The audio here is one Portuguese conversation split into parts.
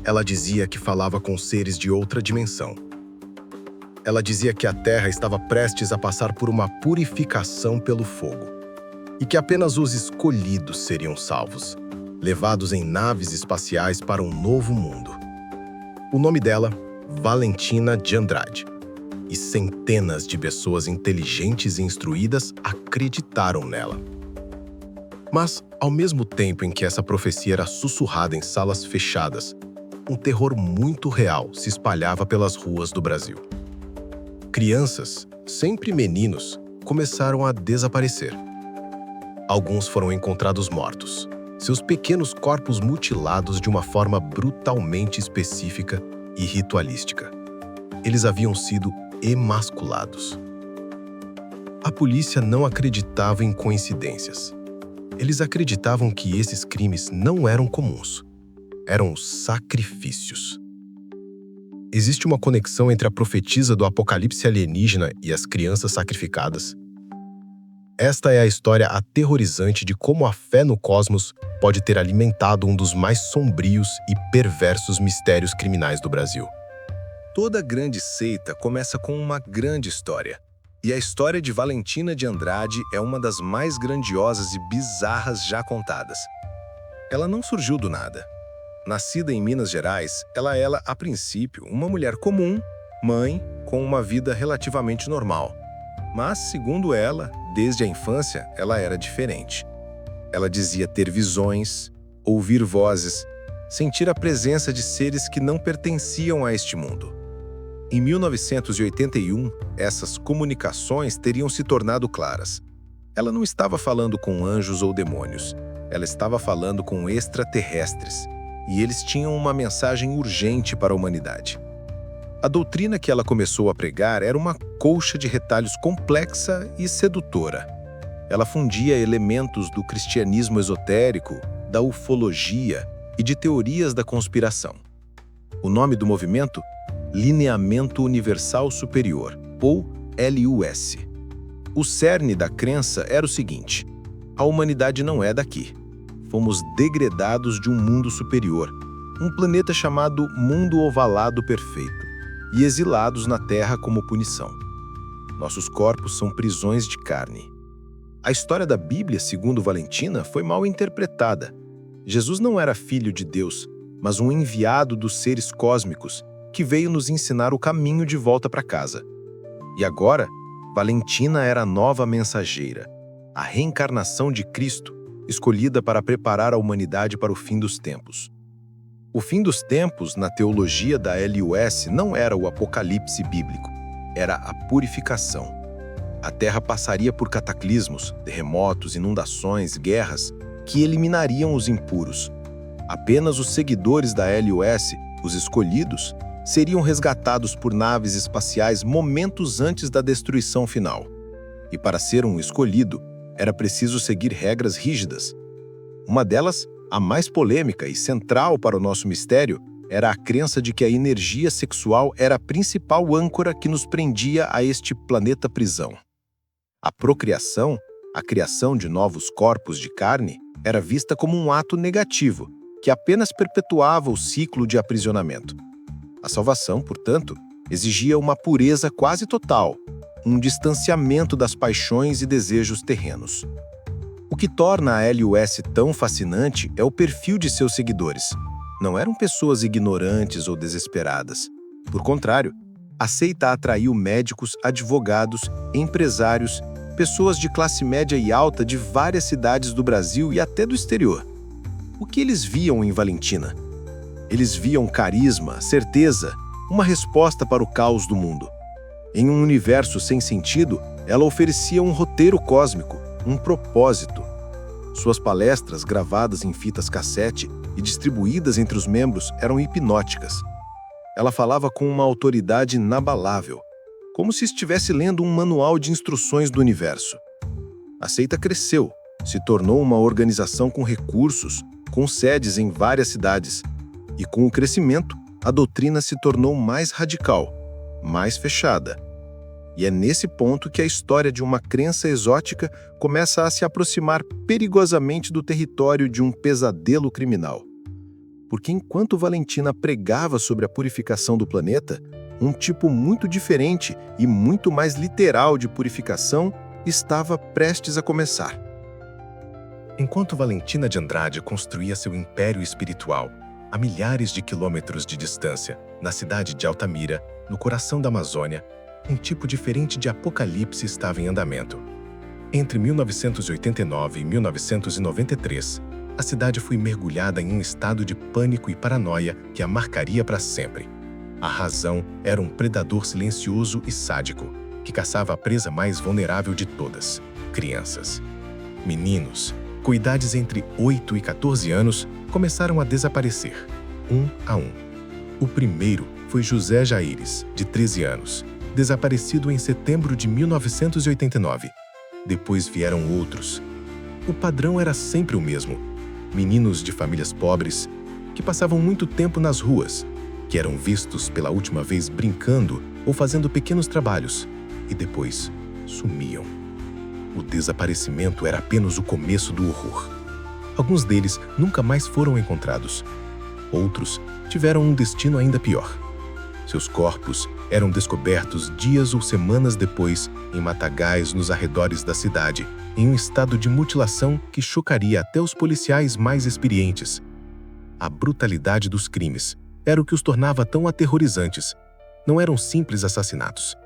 Ela dizia que falava com seres de outra dimensão. Ela dizia que a Terra estava prestes a passar por uma purificação pelo fogo e que apenas os escolhidos seriam salvos, levados em naves espaciais para um novo mundo. O nome dela, Valentina de Andrade. E centenas de pessoas inteligentes e instruídas acreditaram nela. Mas, ao mesmo tempo em que essa profecia era sussurrada em salas fechadas, um terror muito real se espalhava pelas ruas do Brasil. Crianças, sempre meninos, começaram a desaparecer. Alguns foram encontrados mortos, seus pequenos corpos mutilados de uma forma brutalmente específica e ritualística. Eles haviam sido emasculados. A polícia não acreditava em coincidências. Eles acreditavam que esses crimes não eram comuns. Eram sacrifícios. Existe uma conexão entre a profetisa do apocalipse alienígena e as crianças sacrificadas. Esta é a história aterrorizante de como a fé no cosmos pode ter alimentado um dos mais sombrios e perversos mistérios criminais do Brasil. Toda grande seita começa com uma grande história. E a história de Valentina de Andrade é uma das mais grandiosas e bizarras já contadas. Ela não surgiu do nada. Nascida em Minas Gerais, ela era, a princípio, uma mulher comum, mãe, com uma vida relativamente normal. Mas, segundo ela, desde a infância, ela era diferente. Ela dizia ter visões, ouvir vozes, sentir a presença de seres que não pertenciam a este mundo. Em 1981, essas comunicações teriam se tornado claras. Ela não estava falando com anjos ou demônios. Ela estava falando com extraterrestres. E eles tinham uma mensagem urgente para a humanidade. A doutrina que ela começou a pregar era uma colcha de retalhos complexa e sedutora. Ela fundia elementos do cristianismo esotérico, da ufologia e de teorias da conspiração. O nome do movimento? Lineamento Universal Superior, ou LUS. O cerne da crença era o seguinte: a humanidade não é daqui. Fomos degredados de um mundo superior, um planeta chamado Mundo Ovalado Perfeito, e exilados na Terra como punição. Nossos corpos são prisões de carne. A história da Bíblia, segundo Valentina, foi mal interpretada. Jesus não era filho de Deus, mas um enviado dos seres cósmicos que veio nos ensinar o caminho de volta para casa. E agora, Valentina era a nova mensageira, a reencarnação de Cristo, escolhida para preparar a humanidade para o fim dos tempos. O fim dos tempos, na teologia da LUS, não era o apocalipse bíblico, era a purificação. A Terra passaria por cataclismos, terremotos, inundações, guerras, que eliminariam os impuros. Apenas os seguidores da LUS, os escolhidos, seriam resgatados por naves espaciais momentos antes da destruição final. E para ser um escolhido, era preciso seguir regras rígidas. Uma delas, a mais polêmica e central para o nosso mistério, era a crença de que a energia sexual era a principal âncora que nos prendia a este planeta prisão. A procriação, a criação de novos corpos de carne, era vista como um ato negativo, que apenas perpetuava o ciclo de aprisionamento. A salvação, portanto, exigia uma pureza quase total, um distanciamento das paixões e desejos terrenos. O que torna a LUS tão fascinante é o perfil de seus seguidores. Não eram pessoas ignorantes ou desesperadas. Por contrário, a seita atraiu médicos, advogados, empresários, pessoas de classe média e alta de várias cidades do Brasil e até do exterior. O que eles viam em Valentina? Eles viam carisma, certeza, uma resposta para o caos do mundo. Em um universo sem sentido, ela oferecia um roteiro cósmico, um propósito. Suas palestras, gravadas em fitas cassete e distribuídas entre os membros, eram hipnóticas. Ela falava com uma autoridade inabalável, como se estivesse lendo um manual de instruções do universo. A seita cresceu, se tornou uma organização com recursos, com sedes em várias cidades. E com o crescimento, a doutrina se tornou mais radical, mais fechada. E é nesse ponto que a história de uma crença exótica começa a se aproximar perigosamente do território de um pesadelo criminal. porque enquanto Valentina pregava sobre a purificação do planeta, um tipo muito diferente e muito mais literal de purificação estava prestes a começar. Enquanto Valentina de Andrade construía seu império espiritual, a milhares de quilômetros de distância, na cidade de Altamira, no coração da Amazônia, um tipo diferente de apocalipse estava em andamento. Entre 1989 e 1993, a cidade foi mergulhada em um estado de pânico e paranoia que a marcaria para sempre. A razão era um predador silencioso e sádico, que caçava a presa mais vulnerável de todas: crianças. Meninos, com idades entre 8 e 14 anos, começaram a desaparecer, um a um. O primeiro foi José Jaires, de 13 anos, desaparecido em setembro de 1989. Depois vieram outros. O padrão era sempre o mesmo: meninos de famílias pobres, que passavam muito tempo nas ruas, que eram vistos pela última vez brincando ou fazendo pequenos trabalhos, e depois sumiam. O desaparecimento era apenas o começo do horror. Alguns deles nunca mais foram encontrados. Outros tiveram um destino ainda pior. Seus corpos eram descobertos dias ou semanas depois em matagais nos arredores da cidade, em um estado de mutilação que chocaria até os policiais mais experientes. A brutalidade dos crimes era o que os tornava tão aterrorizantes. Não eram simples assassinatos.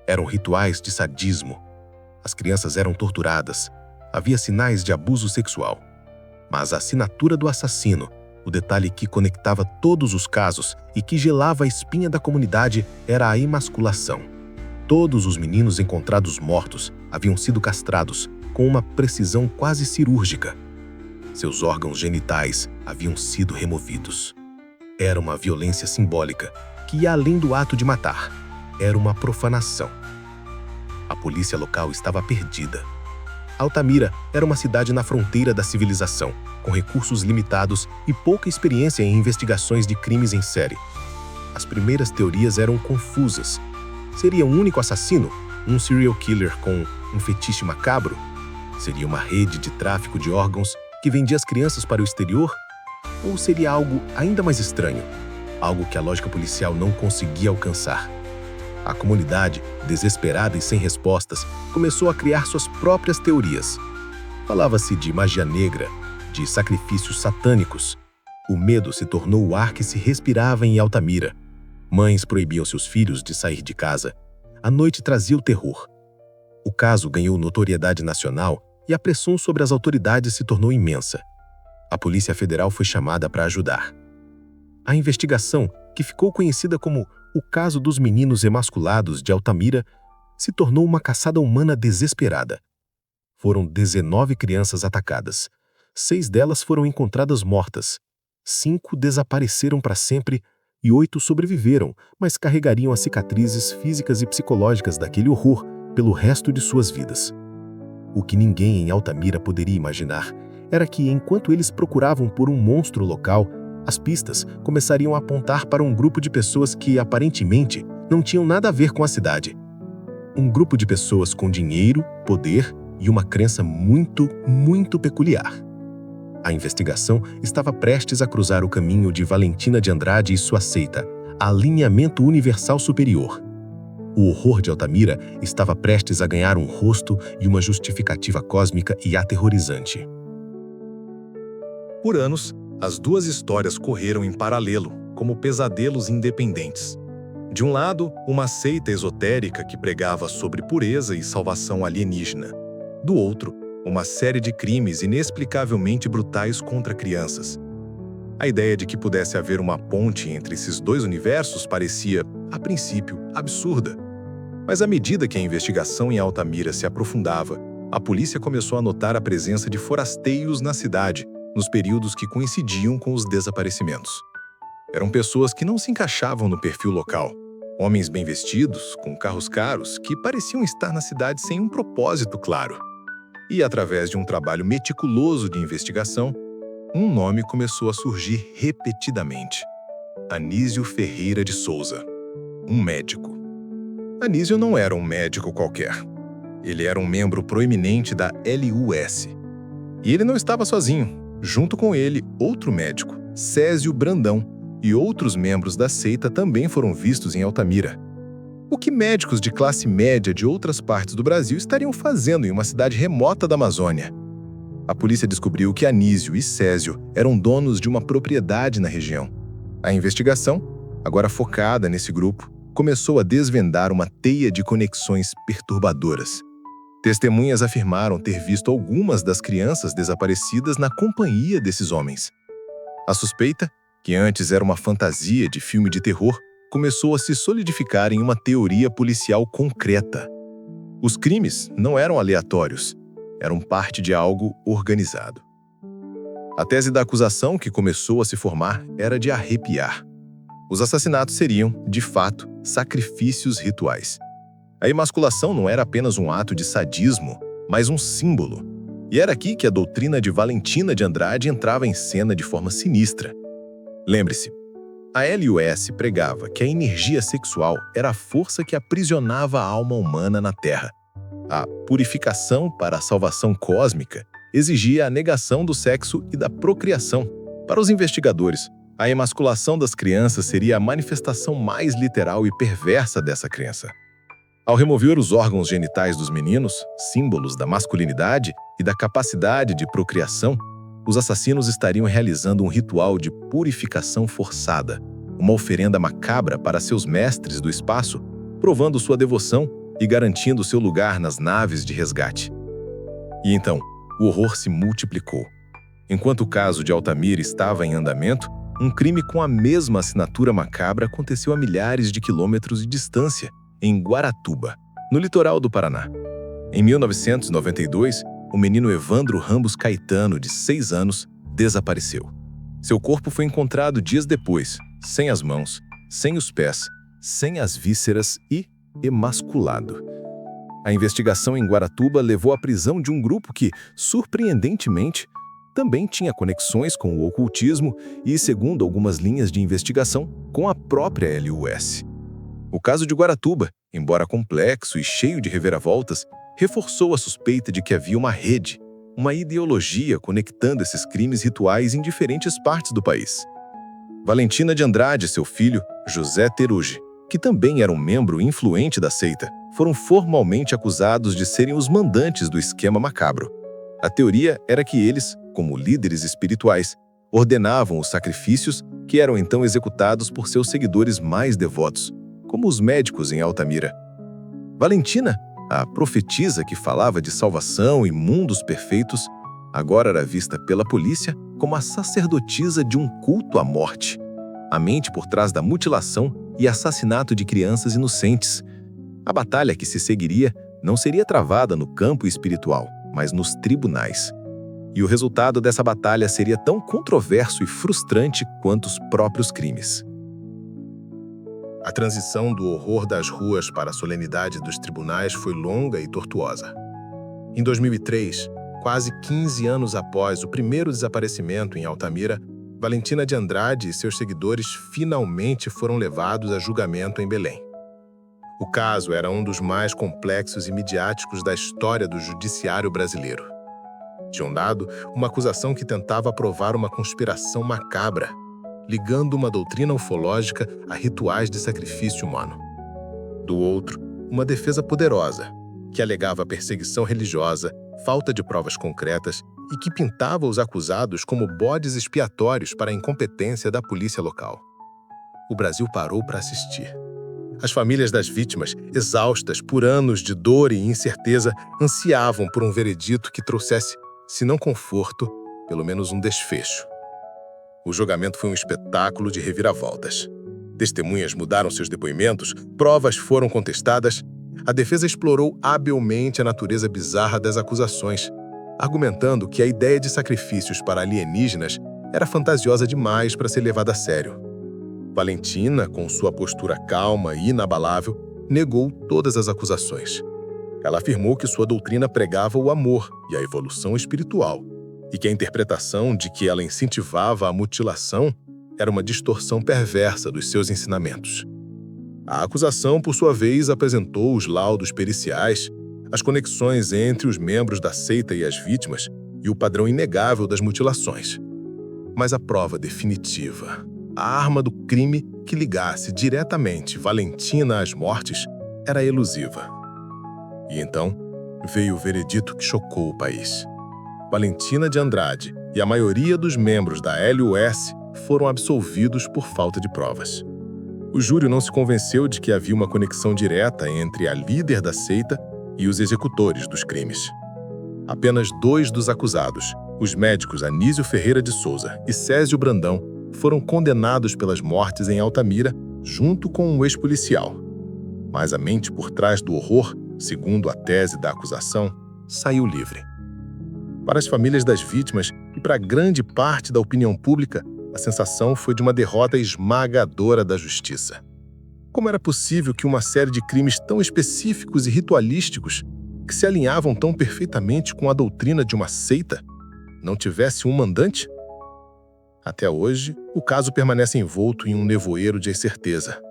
Eram rituais de sadismo. As crianças eram torturadas. Havia sinais de abuso sexual. Mas a assinatura do assassino, o detalhe que conectava todos os casos e que gelava a espinha da comunidade, era a emasculação. Todos os meninos encontrados mortos haviam sido castrados com uma precisão quase cirúrgica. Seus órgãos genitais haviam sido removidos. Era uma violência simbólica que ia além do ato de matar. Era uma profanação. A polícia local estava perdida. Altamira era uma cidade na fronteira da civilização, com recursos limitados e pouca experiência em investigações de crimes em série. As primeiras teorias eram confusas. Seria um único assassino? Um serial killer com um fetiche macabro? Seria uma rede de tráfico de órgãos que vendia as crianças para o exterior? Ou seria algo ainda mais estranho? Algo que a lógica policial não conseguia alcançar. A comunidade, desesperada e sem respostas, começou a criar suas próprias teorias. Falava-se de magia negra, de sacrifícios satânicos. O medo se tornou o ar que se respirava em Altamira. Mães proibiam seus filhos de sair de casa. A noite trazia o terror. O caso ganhou notoriedade nacional e a pressão sobre as autoridades se tornou imensa. A Polícia Federal foi chamada para ajudar. A investigação, que ficou conhecida como o caso dos meninos emasculados de Altamira, se tornou uma caçada humana desesperada. Foram 19 crianças atacadas. 6 delas foram encontradas mortas. 5 desapareceram para sempre e 8 sobreviveram, mas carregariam as cicatrizes físicas e psicológicas daquele horror pelo resto de suas vidas. O que ninguém em Altamira poderia imaginar era que, enquanto eles procuravam por um monstro local, as pistas começariam a apontar para um grupo de pessoas que, aparentemente, não tinham nada a ver com a cidade. Um grupo de pessoas com dinheiro, poder e uma crença muito, muito peculiar. A investigação estava prestes a cruzar o caminho de Valentina de Andrade e sua seita, Alinhamento Universal Superior. O horror de Altamira estava prestes a ganhar um rosto e uma justificativa cósmica e aterrorizante. Por anos, as duas histórias correram em paralelo, como pesadelos independentes. De um lado, uma seita esotérica que pregava sobre pureza e salvação alienígena. Do outro, uma série de crimes inexplicavelmente brutais contra crianças. A ideia de que pudesse haver uma ponte entre esses dois universos parecia, a princípio, absurda. Mas à medida que a investigação em Altamira se aprofundava, a polícia começou a notar a presença de forasteiros na cidade, nos períodos que coincidiam com os desaparecimentos. Eram pessoas que não se encaixavam no perfil local. Homens bem vestidos, com carros caros, que pareciam estar na cidade sem um propósito claro. E, através de um trabalho meticuloso de investigação, um nome começou a surgir repetidamente: Anísio Ferreira de Souza, um médico. Anísio não era um médico qualquer. Ele era um membro proeminente da LUS. E ele não estava sozinho. Junto com ele, outro médico, Césio Brandão e outros membros da seita também foram vistos em Altamira. O que médicos de classe média de outras partes do Brasil estariam fazendo em uma cidade remota da Amazônia? A polícia descobriu que Anísio e Césio eram donos de uma propriedade na região. A investigação, agora focada nesse grupo, começou a desvendar uma teia de conexões perturbadoras. Testemunhas afirmaram ter visto algumas das crianças desaparecidas na companhia desses homens. A suspeita, que antes era uma fantasia de filme de terror, começou a se solidificar em uma teoria policial concreta. Os crimes não eram aleatórios, eram parte de algo organizado. A tese da acusação que começou a se formar era de arrepiar. Os assassinatos seriam, de fato, sacrifícios rituais. A emasculação não era apenas um ato de sadismo, mas um símbolo. E era aqui que a doutrina de Valentina de Andrade entrava em cena de forma sinistra. Lembre-se, a LUS pregava que a energia sexual era a força que aprisionava a alma humana na Terra. A purificação para a salvação cósmica exigia a negação do sexo e da procriação. Para os investigadores, a emasculação das crianças seria a manifestação mais literal e perversa dessa crença. Ao remover os órgãos genitais dos meninos, símbolos da masculinidade e da capacidade de procriação, os assassinos estariam realizando um ritual de purificação forçada, uma oferenda macabra para seus mestres do espaço, provando sua devoção e garantindo seu lugar nas naves de resgate. E então, o horror se multiplicou. Enquanto o caso de Altamira estava em andamento, um crime com a mesma assinatura macabra aconteceu a milhares de quilômetros de distância, em Guaratuba, no litoral do Paraná. Em 1992, o menino Evandro Ramos Caetano, de 6 anos, desapareceu. Seu corpo foi encontrado dias depois, sem as mãos, sem os pés, sem as vísceras e emasculado. A investigação em Guaratuba levou à prisão de um grupo que, surpreendentemente, também tinha conexões com o ocultismo e, segundo algumas linhas de investigação, com a própria LUS. O caso de Guaratuba, embora complexo e cheio de reviravoltas, reforçou a suspeita de que havia uma rede, uma ideologia conectando esses crimes rituais em diferentes partes do país. Valentina de Andrade e seu filho, José Teruge, que também era um membro influente da seita, foram formalmente acusados de serem os mandantes do esquema macabro. A teoria era que eles, como líderes espirituais, ordenavam os sacrifícios que eram então executados por seus seguidores mais devotos, como os médicos em Altamira. Valentina, a profetisa que falava de salvação e mundos perfeitos, agora era vista pela polícia como a sacerdotisa de um culto à morte, a mente por trás da mutilação e assassinato de crianças inocentes. A batalha que se seguiria não seria travada no campo espiritual, mas nos tribunais. E o resultado dessa batalha seria tão controverso e frustrante quanto os próprios crimes. A transição do horror das ruas para a solenidade dos tribunais foi longa e tortuosa. Em 2003, quase 15 anos após o primeiro desaparecimento em Altamira, Valentina de Andrade e seus seguidores finalmente foram levados a julgamento em Belém. O caso era um dos mais complexos e midiáticos da história do judiciário brasileiro. De um lado, uma acusação que tentava provar uma conspiração macabra, ligando uma doutrina ufológica a rituais de sacrifício humano. Do outro, uma defesa poderosa, que alegava perseguição religiosa, falta de provas concretas e que pintava os acusados como bodes expiatórios para a incompetência da polícia local. O Brasil parou para assistir. As famílias das vítimas, exaustas por anos de dor e incerteza, ansiavam por um veredito que trouxesse, se não conforto, pelo menos um desfecho. O julgamento foi um espetáculo de reviravoltas. Testemunhas mudaram seus depoimentos, provas foram contestadas. A defesa explorou habilmente a natureza bizarra das acusações, argumentando que a ideia de sacrifícios para alienígenas era fantasiosa demais para ser levada a sério. Valentina, com sua postura calma e inabalável, negou todas as acusações. Ela afirmou que sua doutrina pregava o amor e a evolução espiritual, e que a interpretação de que ela incentivava a mutilação era uma distorção perversa dos seus ensinamentos. A acusação, por sua vez, apresentou os laudos periciais, as conexões entre os membros da seita e as vítimas e o padrão inegável das mutilações. Mas a prova definitiva, a arma do crime que ligasse diretamente Valentina às mortes, era elusiva. E então veio o veredito que chocou o país. Valentina de Andrade e a maioria dos membros da LUS foram absolvidos por falta de provas. O júri não se convenceu de que havia uma conexão direta entre a líder da seita e os executores dos crimes. Apenas 2 dos acusados, os médicos Anísio Ferreira de Souza e Césio Brandão, foram condenados pelas mortes em Altamira, junto com um ex-policial. Mas a mente por trás do horror, segundo a tese da acusação, saiu livre. Para as famílias das vítimas e para grande parte da opinião pública, a sensação foi de uma derrota esmagadora da justiça. Como era possível que uma série de crimes tão específicos e ritualísticos, que se alinhavam tão perfeitamente com a doutrina de uma seita, não tivesse um mandante? Até hoje, o caso permanece envolto em um nevoeiro de incerteza.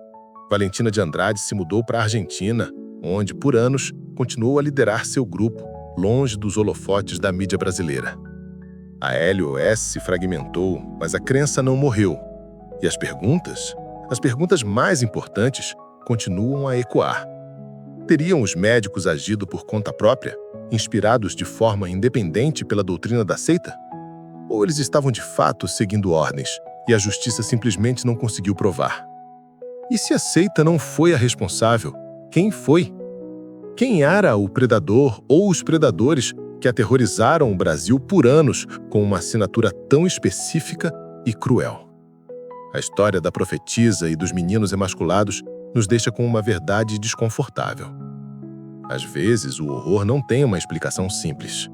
Valentina de Andrade se mudou para a Argentina, onde, por anos, continuou a liderar seu grupo, longe dos holofotes da mídia brasileira. A LOS se fragmentou, mas a crença não morreu. E as perguntas mais importantes, continuam a ecoar. Teriam os médicos agido por conta própria, inspirados de forma independente pela doutrina da seita? Ou eles estavam de fato seguindo ordens e a justiça simplesmente não conseguiu provar? E se a seita não foi a responsável, quem foi? Quem era o predador ou os predadores que aterrorizaram o Brasil por anos com uma assinatura tão específica e cruel? A história da profetisa e dos meninos emasculados nos deixa com uma verdade desconfortável. Às vezes, o horror não tem uma explicação simples.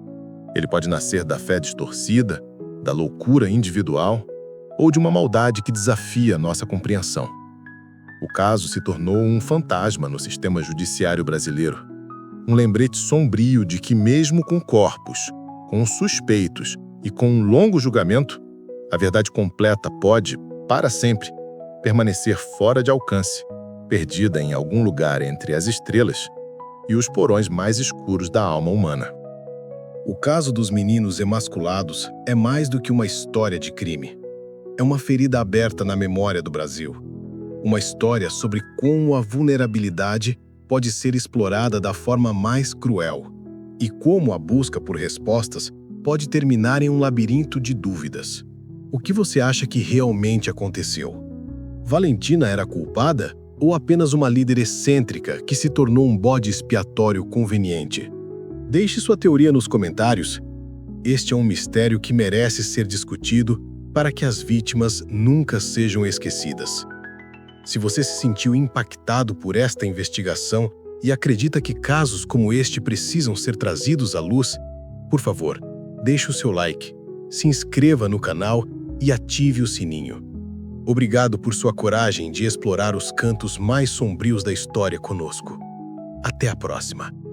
Ele pode nascer da fé distorcida, da loucura individual ou de uma maldade que desafia nossa compreensão. O caso se tornou um fantasma no sistema judiciário brasileiro. Um lembrete sombrio de que, mesmo com corpos, com suspeitos e com um longo julgamento, a verdade completa pode, para sempre, permanecer fora de alcance, perdida em algum lugar entre as estrelas e os porões mais escuros da alma humana. O caso dos meninos emasculados é mais do que uma história de crime. É uma ferida aberta na memória do Brasil. Uma história sobre como a vulnerabilidade pode ser explorada da forma mais cruel e como a busca por respostas pode terminar em um labirinto de dúvidas. O que você acha que realmente aconteceu? Valentina era culpada ou apenas uma líder excêntrica que se tornou um bode expiatório conveniente? Deixe sua teoria nos comentários. Este é um mistério que merece ser discutido para que as vítimas nunca sejam esquecidas. Se você se sentiu impactado por esta investigação e acredita que casos como este precisam ser trazidos à luz, por favor, deixe o seu like, se inscreva no canal e ative o sininho. Obrigado por sua coragem de explorar os cantos mais sombrios da história conosco. Até a próxima!